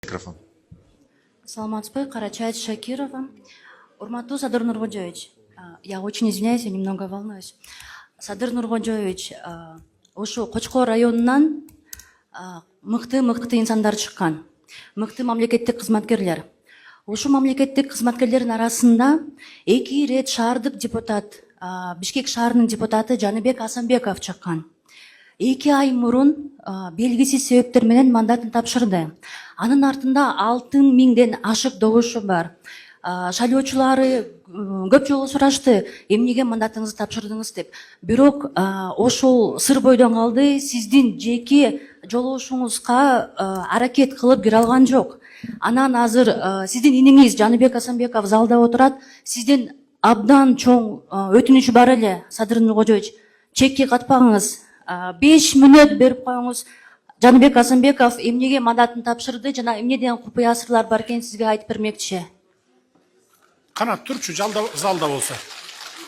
Микрофон. Саламатсызбы, Карачаева Шакирова. Урматтуу Садыр Нуркожоевич, я очень извиняюсь, я немного волнуюсь. Садыр Нуркожоевич, ушу Кочкор районунан мыкты инсандар чыккан, мыкты мамлекеттик кызматкерлер. Ушу мамлекеттик кызматкерлердин арасында 2 рет шаардык депутат, Бишкек шаарынын депутаты Жаныбек Асанбеков чыккан. 2 ай мурун белгисиз себептер менен мандатын тапшырды. Анын артында 6000ден ашык добушу бар. Шайлоочулары көп жолу сурашты, эмнеге мандатыңызды тапшырдыңыз деп. Бирок ошол сыр бойдон калды, сиздин жеке жолугушуңузга аракет кылып кире алган жок. Анан азыр сиздин иниңиз Жаныбек Асанбеков залда отурат. Сиздин абдан чоң өтүнүчү бар эле, Садыр Нуркожоевич, чекке катпаңыз. 5 мүнөт берип коюңуз. Жаныбек Асанбеков эмнеге мандатын тапшырды жана эмнеден купуя сырлар бар экенин сизге айтып бермекчи. Кана турчу залда болсо.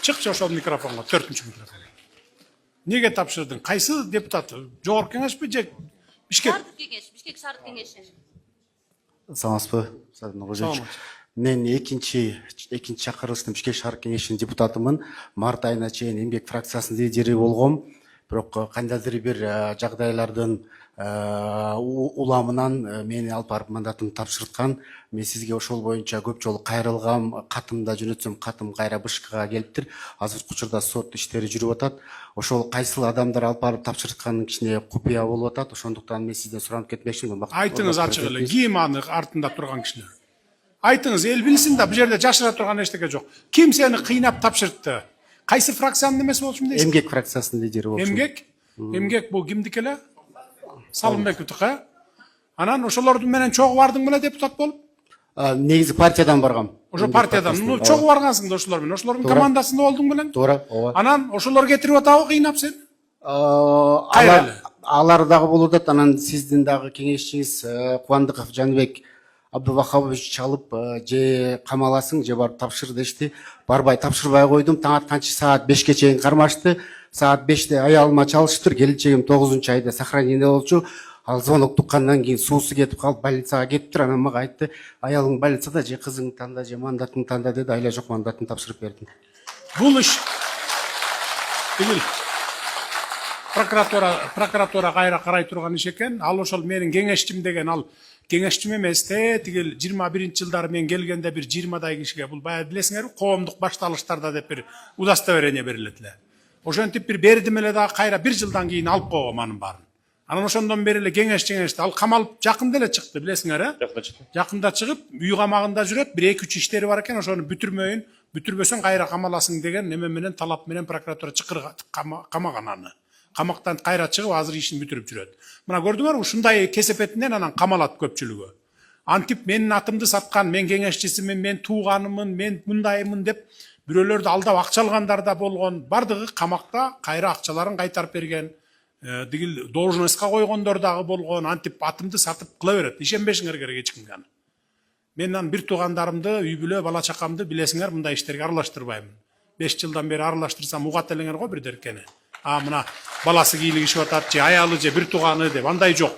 Чыкчы ошол микрофонго, 4-чү микрофон. Неге тапшырдың? Кайсы депутат? Жогорку кеңешпи же Бишкек? Шаардык кеңеш, Бишкек шаардык кеңеши. Саламатсызбы, Садыр Нуркожоевич. Мен экинчи чакырылыштын Бишкек шаар кеңешинин депутатымын. Март айына чейин эмгек фракциясынын лидери болгом. Бирок кандайдыр бир жагдайлардын уламынан мени алып барып мандатын тапшырткан. Мен сизге ошол боюнча көп жолу кайрылгам, катымда жөнөтсөм, катым кайра БШКга келиптир. Азыркы учурда сот иштери жүрүп атат. Ошол кайсыл адамдар алып барып тапшыртканын кичине купуя болуп атат. Ошондуктан мен сизден суранып кетмекчимин. Айтыңыз ачык эле, ким аны артында турган кишилер? Айтыңыз, эл билсин да, бул жерде жашыра турган эчтеке жок. Ким сени кыйнап тапшыртты? Кайсы фракциянын эмеси болчумун дейсиз? Эмгек фракциясынын лидери болчумун. Эмгек бул кимдики эле? Салымбековдуку. Анан ошолордун менен чогуу бардың беле депутат болуп? Негизи партиядан баргам. Ошо партиядан. Чогуу баргансың да ошолор менен. Ошолордун командасында болдуң белең? Туура, ооба. Анан ошолор кетирип атабы кыйнап сени? Алар дагы болуп атат. Анан сиздин дагы кеңешчиңиз Кубандыков Жаныбек Абдубахабович чалып же камаласың же барып тапшыр дешти. Барбай тапшырбай койдум. Таң атканчы саат 5ке чейин кармашты. Саат 5те аялыма чалыштыр. Келинчегим 9-айда сохранение болчу. Ал звонок туккандан кийин суусу кетип калып больницага кетиптир. Анан мага айтты, аялың больницада же кызыңды танда же мандатыңды танда деди. Айла жок, мандатын тапшырып бердим. Бул иш бил прокуратура кайра карай турган иш экен. Ал ошол менин кеңешчим деген, ал кеңешчим эмес те, тигил 21-жылдары мен келгенде бир 20дай кишиге бул баягы билесиңерби, коомдук башталыштарда деп бир удостоверение берилет эле. Ошентип бир бердим эле дагы кайра 1 жылдан кийин алып койгом анын баарын. Анан ошондон бери эле кеңешти. Ал камалып жакында эле чыкты, билесиңер, Жакында чыгып, үй камагында жүрөт, 1-2 иштери бар экен, ошону бүтүрбөсөң кайра камаласың деген неме менен, талап менен прокуратура чакырга камаган аны. Камактан кайра чыгып, азыр ишин бүтүрүп жүрөт. Мына көрдүңөр, ушундай кесепетинен анан камалат көпчүлүгү. Антип менин атымды саткан, мен кеңешчисимин, мен тууганымын, мен мындаймын деп бирөөлөрдү алдап акча алгандар да болгон. Бардыгы камакта кайра акчаларын кайтарып берген. Дигил должностька койгондор дагы болгон. Антип атымды сатып кыла берет. Ишенбешиңер керек эч кимге аны. Мен анан бир туугандарымды, үй бүлө, бала чакамды билесиңер, мындай иштерге аралаштырбаймын. 5 жылдан бери аралаштырсам угат элеңер го бир деркени. Мына баласы кийлигишип атат, же аялы, же бир тууганы деп, андай жок.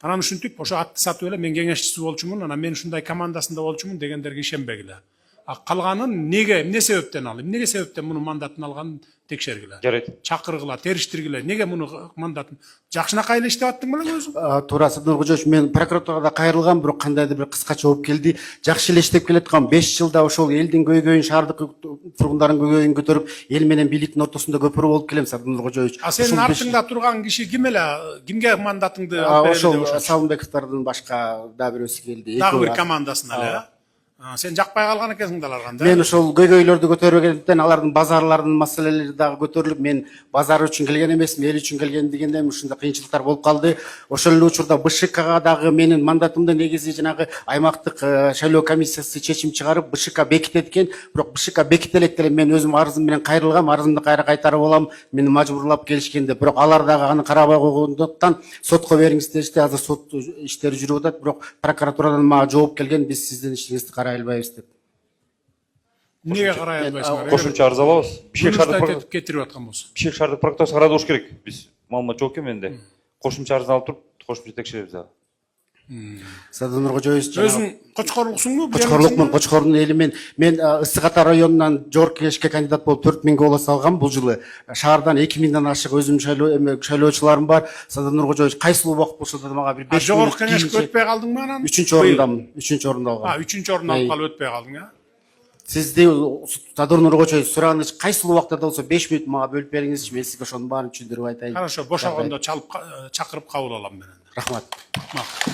Анан ушинтип ошо атты сатып эле мен кеңешчиси болчумун, анан мен ушундай командасында болчумун дегендерге ишенбегиле. Калганын эмне себептен ал? Эмнеге себептен мунун мандатын алганын текшергиле. Жарайт. Чакыргыла, териштиргиле. Неге муну мандатын? Жакшынакай эле иштеп аттың белең өзүң? Туура, Садыр Нуркожоевич, мен прокуратурада кайрылгам, бирок кандайдыр бир кыскача жооп келди. Жакшы эле иштеп келаткан 5 жылда ошол элдин көйгөйүн, шаардык тургундардын көйгөйүн көтөрүп, эл менен бийликтин ортосунда көпүрө болуп келем, Садыр Нуркожоевич. Сенин артыңда турган киши ким эле? Кимге мандатыңды алып берди? Ошол Салымбековдордун башка дагы бирөөсү келди. Дагы бир командасына эле. Сен жакпай калган экенсиң да аларга да. Мен ошол көйгөйлөрдү көтөргөндөн алардын базарларынын маселелери дагы көтөрүлүп, мен базар үчүн келген эмесмин, эл үчүн келген дегенде ушундай кыйынчылыктар болуп калды. Ошол эле учурда БШКга дагы менин мандатымды негизи жанагы аймактык шайлоо комиссиясы чечим чыгарып БШК бекитет экен. Бирок БШК беките элек деле мен өзүм арызым менен кайрылгам, арызымды кайра кайтарып алам, мени мажбурлап келишкенде. Бирок алар дагы аны карабай койгондуктан сотко бериңиз дешти. Азыр сот иштери жүрүп атат, бирок прокуратурадан мага жооп келген, биз сиздин ишиңизди карай албайбыз деп. Неге карай албайсыңар? Кошумча арыз алабыз. Бишкек шаардык кетирип аткан болсо. Бишкек шаардык прокуратурасы карады болуш керек. Биз маалымат жок экен менде. Кошумча арыз алып туруп, кошумча текшеребиз дагы. Садыр Нуркожоевич Өзүң Кочкорлуксуңбу? Кочкорлукмун, Кочкордун эли мен Ысык Ата районунан Жогорку Кеңешке кандидат болуп 4000 голос алгам бул жылы. Шаардан 2000ден ашык өзүм шайлоочуларым бар. Садыр Нуркожоевич кайсыл убакыт болсо да мага бир 5 Жогорку Кеңешке өтпөй калдыңбы анан? 3-чү орунда алгам. 3-орун алып калып өтпөй калдың, а? Сизди Садыр Нуркожоевич сураганыч кайсыл убакта да болсо 5 мүнөт мага бөлүп бериңизчи, мен сизге ошонун баарын түшүндүрүп айтайын. Хорошо, бошогондо чакырып кабыл алам мен. Рахмат. Макул.